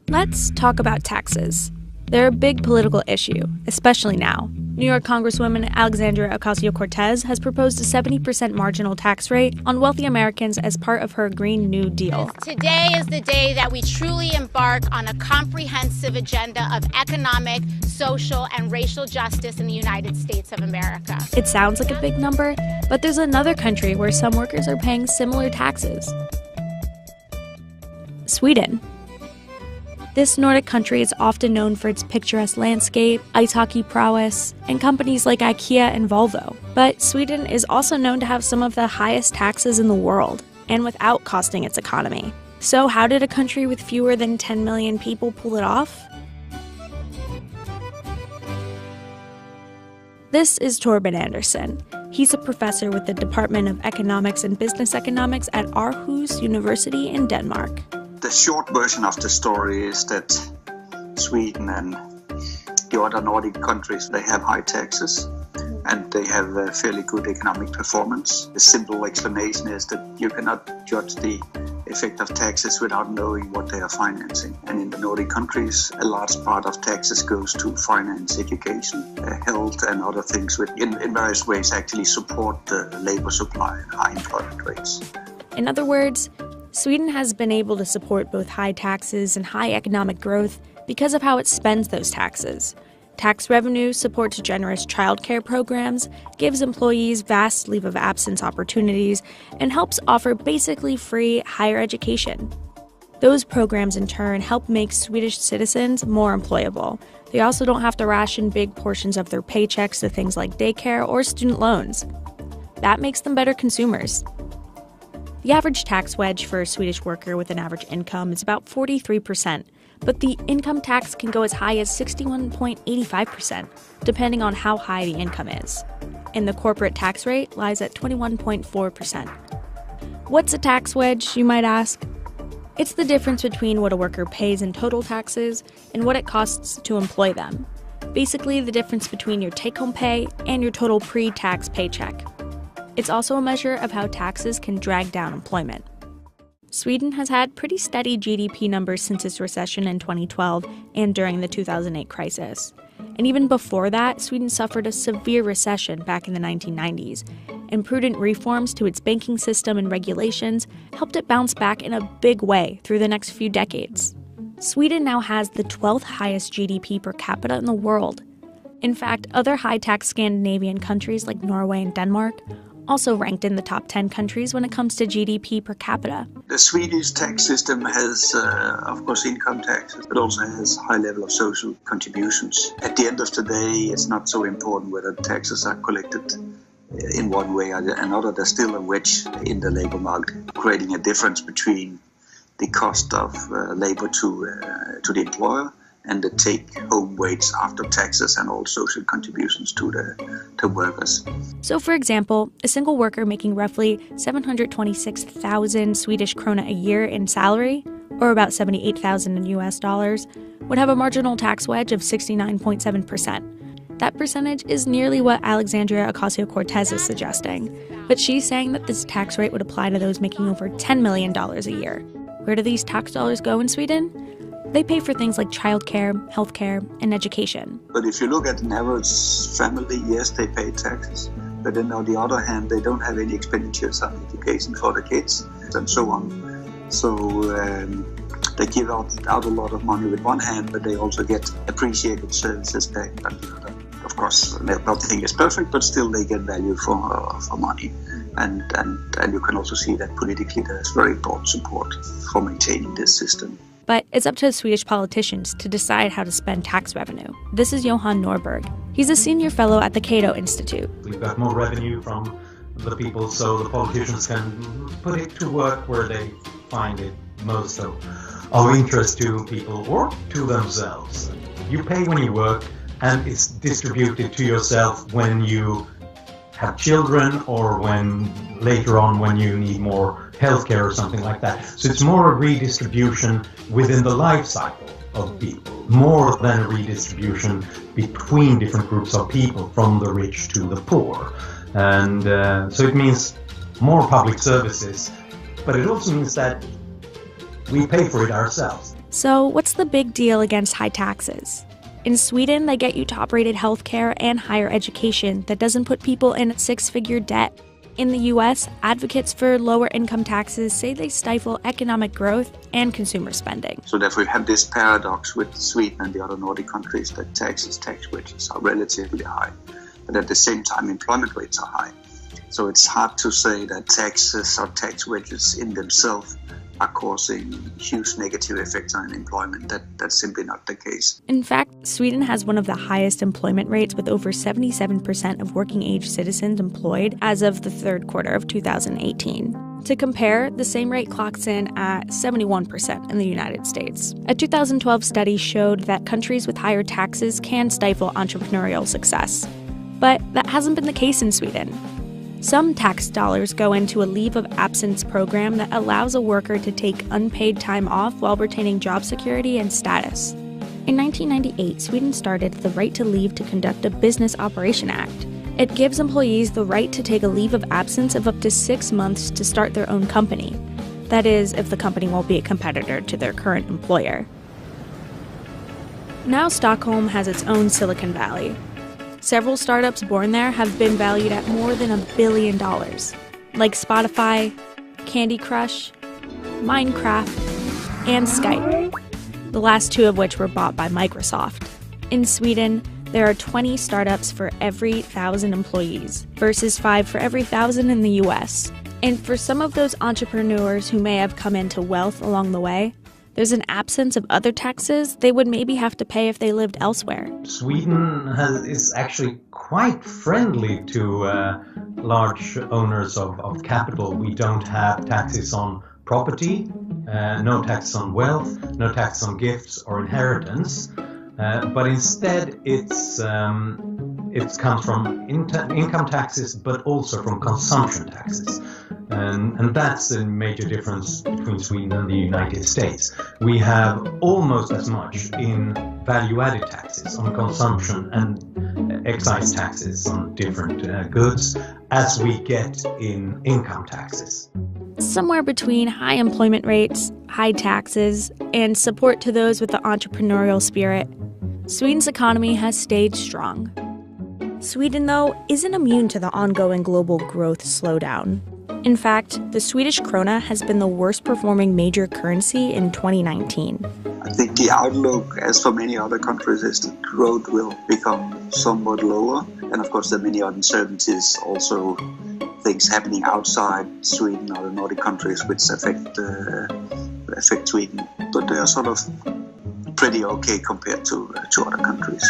Let's talk about taxes. They're a big political issue, especially now. New York Congresswoman Alexandria Ocasio-Cortez has proposed a 70% marginal tax rate on wealthy Americans as part of her Green New Deal. Today is the day that we truly embark on a comprehensive agenda of economic, social, and racial justice in the United States of America. It sounds like a big number, but there's another country where some workers are paying similar taxes. Sweden. This Nordic country is often known for its picturesque landscape, ice hockey prowess, and companies like IKEA and Volvo. But Sweden is also known to have some of the highest taxes in the world, and without costing its economy. So how did a country with fewer than 10 million people pull it off? This is Torben Andersen. He's a professor with the Department of Economics and Business Economics at Aarhus University in Denmark. The short version of the story is that Sweden and the other Nordic countries, they have high taxes and they have a fairly good economic performance. The simple explanation is that you cannot judge the effect of taxes without knowing what they are financing. And in the Nordic countries, a large part of taxes goes to finance, education, health and other things which in various ways actually support the labor supply and high employment rates. In other words, Sweden has been able to support both high taxes and high economic growth because of how it spends those taxes. Tax revenue supports generous childcare programs, gives employees vast leave of absence opportunities, and helps offer basically free higher education. Those programs in turn help make Swedish citizens more employable. They also don't have to ration big portions of their paychecks to things like daycare or student loans. That makes them better consumers. The average tax wedge for a Swedish worker with an average income is about 43%, but the income tax can go as high as 61.85%, depending on how high the income is. And the corporate tax rate lies at 21.4%. What's a tax wedge, you might ask? It's the difference between what a worker pays in total taxes and what it costs to employ them. Basically, the difference between your take-home pay and your total pre-tax paycheck. It's also a measure of how taxes can drag down employment. Sweden has had pretty steady GDP numbers since its recession in 2012 and during the 2008 crisis. And even before that, Sweden suffered a severe recession back in the 1990s, and prudent reforms to its banking system and regulations helped it bounce back in a big way through the next few decades. Sweden now has the 12th highest GDP per capita in the world. In fact, other high-tax Scandinavian countries like Norway and Denmark also ranked in the top 10 countries when it comes to GDP per capita. The Swedish tax system has, of course, income taxes, but also has a high level of social contributions. At the end of the day, it's not so important whether taxes are collected in one way or another. There's still a wedge in the labor market, creating a difference between the cost of labor to the employer and the take-home wage after taxes and all social contributions to the workers. So, for example, a single worker making roughly 726,000 Swedish krona a year in salary, or about 78,000 in US dollars, would have a marginal tax wedge of 69.7%. That percentage is nearly what Alexandria Ocasio-Cortez is suggesting, but she's saying that this tax rate would apply to those making over $10 million a year. Where do these tax dollars go in Sweden? They pay for things like childcare, healthcare, and education. But if you look at an average family, yes, they pay taxes. But then on the other hand, they don't have any expenditures on education for the kids and so on. So they give out a lot of money with one hand, but they also get appreciated services back on the other. Of course, nothing is perfect, but still they get value for money. And you can also see that politically there's very broad support for maintaining this system. But it's up to Swedish politicians to decide how to spend tax revenue. This is Johan Norberg. He's a senior fellow at the Cato Institute. We've got more revenue from the people, so the politicians can put it to work where they find it most of interest to people or to themselves. You pay when you work, and it's distributed to yourself when you have children or when later on when you need more healthcare or something like that. So it's more a redistribution within the life cycle of people, more than a redistribution between different groups of people, from the rich to the poor. And so it means more public services, but it also means that we pay for it ourselves. So what's the big deal against high taxes? In Sweden, they get you top-rated healthcare and higher education that doesn't put people in six-figure debt. In the US, advocates for lower income taxes say they stifle economic growth and consumer spending. So therefore we have this paradox with Sweden and the other Nordic countries that tax wages are relatively high, but at the same time employment rates are high. So it's hard to say that taxes or tax wages in themselves are causing huge negative effects on employment. That's simply not the case. In fact, Sweden has one of the highest employment rates, with over 77% of working-age citizens employed as of the third quarter of 2018. To compare, the same rate clocks in at 71% in the United States. A 2012 study showed that countries with higher taxes can stifle entrepreneurial success. But that hasn't been the case in Sweden. Some tax dollars go into a leave of absence program that allows a worker to take unpaid time off while retaining job security and status. In 1998, Sweden started the Right to Leave to Conduct a Business Operation Act. It gives employees the right to take a leave of absence of up to 6 months to start their own company. That is, if the company won't be a competitor to their current employer. Now Stockholm has its own Silicon Valley. Several startups born there have been valued at more than $1 billion, like Spotify, Candy Crush, Minecraft, and Skype, the last two of which were bought by Microsoft. In Sweden, there are 20 startups for every 1,000 employees, versus 5 for every 1,000 in the US. And for some of those entrepreneurs who may have come into wealth along the way, there's an absence of other taxes they would maybe have to pay if they lived elsewhere. Sweden is actually quite friendly to large owners of capital. We don't have taxes on property, no tax on wealth, no tax on gifts or inheritance, but instead it comes from income taxes, but also from consumption taxes. And that's a major difference between Sweden and the United States. We have almost as much in value-added taxes on consumption and excise taxes on different goods as we get in income taxes. Somewhere between high employment rates, high taxes, and support to those with the entrepreneurial spirit, Sweden's economy has stayed strong. Sweden, though, isn't immune to the ongoing global growth slowdown. In fact, the Swedish krona has been the worst performing major currency in 2019. I think the outlook, as for many other countries, is that growth will become somewhat lower. And of course, there are many uncertainties, also things happening outside Sweden or the Nordic countries which affect Sweden. But they are sort of pretty okay compared to other countries.